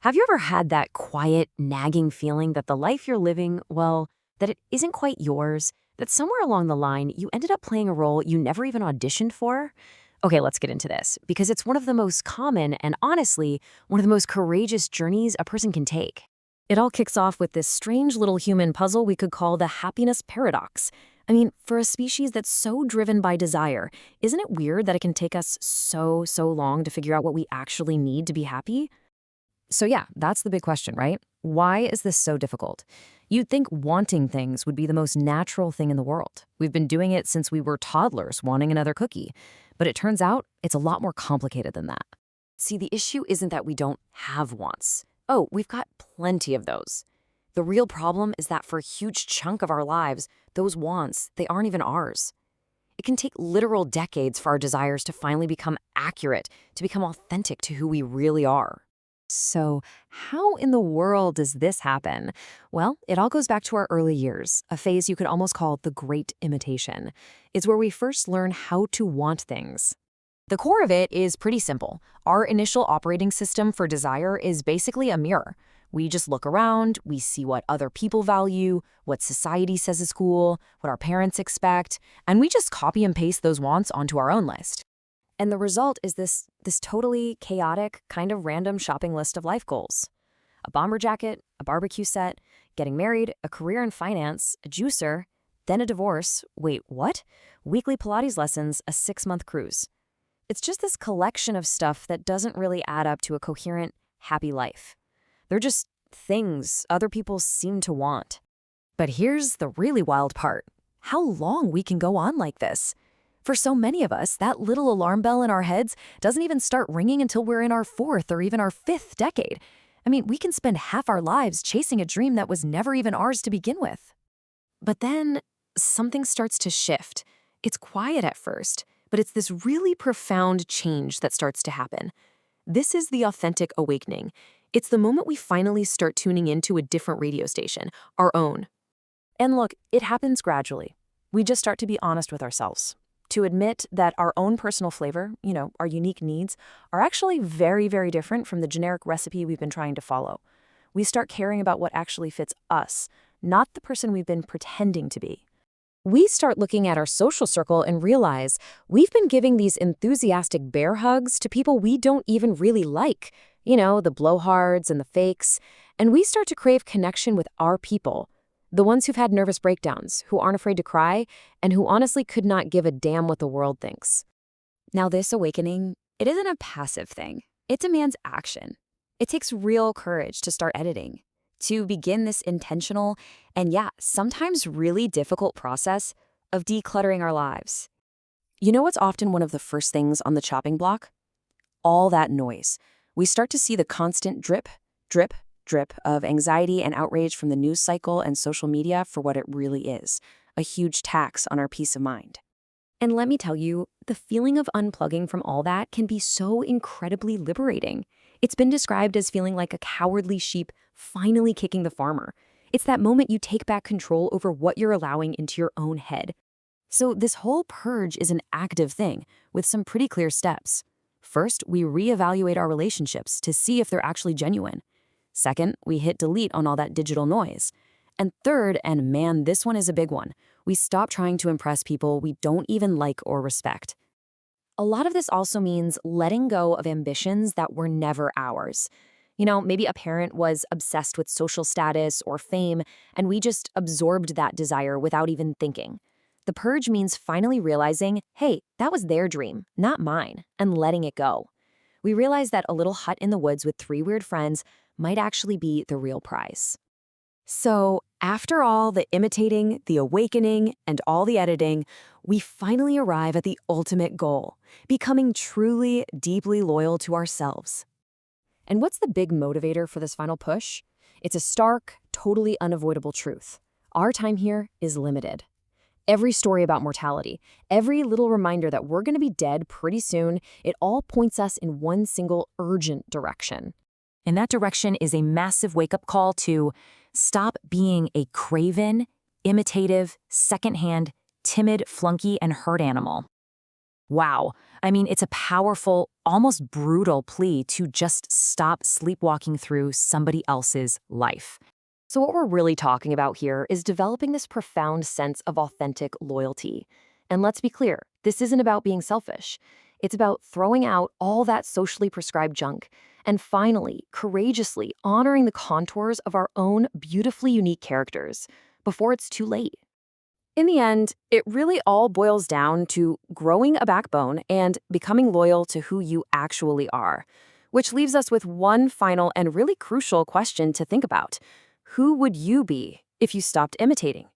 Have you ever had that quiet, nagging feeling that the life you're living, well, that it isn't quite yours, that somewhere along the line you ended up playing a role you never even auditioned for? Okay, let's get into this, because it's one of the most common and honestly, one of the most courageous journeys a person can take. It all kicks off with this strange little human puzzle we could call the happiness paradox. I mean, for a species that's so driven by desire, isn't it weird that it can take us so long to figure out what we actually need to be happy? So yeah, that's the big question, right? Why is this so difficult? You'd think wanting things would be the most natural thing in the world. We've been doing it since we were toddlers, wanting another cookie. But it turns out it's a lot more complicated than that. See, the issue isn't that we don't have wants. Oh, we've got plenty of those. The real problem is that for a huge chunk of our lives, those wants, they aren't even ours. It can take literal decades for our desires to finally become accurate, to become authentic to who we really are. So, how in the world does this happen? Well, it all goes back to our early years, a phase you could almost call the Great Imitation. It's where we first learn how to want things. The core of it is pretty simple. Our initial operating system for desire is basically a mirror. We just look around, we see what other people value, what society says is cool, what our parents expect, and we just copy and paste those wants onto our own list. And the result is this totally chaotic, kind of random shopping list of life goals. A bomber jacket, a barbecue set, getting married, a career in finance, a juicer, then a divorce. Wait, what? Weekly Pilates lessons, a 6-month cruise. It's just this collection of stuff that doesn't really add up to a coherent, happy life. They're just things other people seem to want. But here's the really wild part. How long we can go on like this. For so many of us, that little alarm bell in our heads doesn't even start ringing until we're in our 4th or even our 5th decade. I mean, we can spend half our lives chasing a dream that was never even ours to begin with. But then something starts to shift. It's quiet at first, but it's this really profound change that starts to happen. This is the authentic awakening. It's the moment we finally start tuning into a different radio station, our own. And look, it happens gradually. We just start to be honest with ourselves, to admit that our own personal flavor, our unique needs, are actually very different from the generic recipe we've been trying to follow. We start caring about what actually fits us, not the person we've been pretending to be. We start looking at our social circle and realize we've been giving these enthusiastic bear hugs to people we don't even really like, the blowhards and the fakes, and we start to crave connection with our people. The ones who've had nervous breakdowns, who aren't afraid to cry, and who honestly could not give a damn what the world thinks. Now, this awakening, it isn't a passive thing. It demands action. It takes real courage to start editing, to begin this intentional and, sometimes really difficult process of decluttering our lives. You know what's often one of the first things on the chopping block? All that noise. We start to see the constant drip of anxiety and outrage from the news cycle and social media for what it really is, a huge tax on our peace of mind. And let me tell you, the feeling of unplugging from all that can be so incredibly liberating. It's been described as feeling like a cowardly sheep finally kicking the farmer. It's that moment you take back control over what you're allowing into your own head. So this whole purge is an active thing with some pretty clear steps. First, we reevaluate our relationships to see if they're actually genuine. Second, we hit delete on all that digital noise. And third, and man, this one is a big one, we stop trying to impress people we don't even like or respect. A lot of this also means letting go of ambitions that were never ours. Maybe a parent was obsessed with social status or fame, and we just absorbed that desire without even thinking. The purge means finally realizing, hey, that was their dream, not mine, and letting it go. We realize that a little hut in the woods with 3 weird friends might actually be the real prize. So, after all the imitating, the awakening, and all the editing, we finally arrive at the ultimate goal, becoming truly, deeply loyal to ourselves. And what's the big motivator for this final push? It's a stark, totally unavoidable truth. Our time here is limited. Every story about mortality, every little reminder that we're going to be dead pretty soon, it all points us in one single urgent direction. And that direction is a massive wake-up call to stop being a craven, imitative, secondhand, timid flunky and herd animal. Wow. I mean, it's a powerful, almost brutal plea to just stop sleepwalking through somebody else's life. So, what we're really talking about here is developing this profound sense of authentic loyalty. And let's be clear, this isn't about being selfish. It's about throwing out all that socially prescribed junk and finally, courageously honoring the contours of our own beautifully unique characters before it's too late. In the end, it really all boils down to growing a backbone and becoming loyal to who you actually are. Which leaves us with one final and really crucial question to think about. Who would you be if you stopped imitating?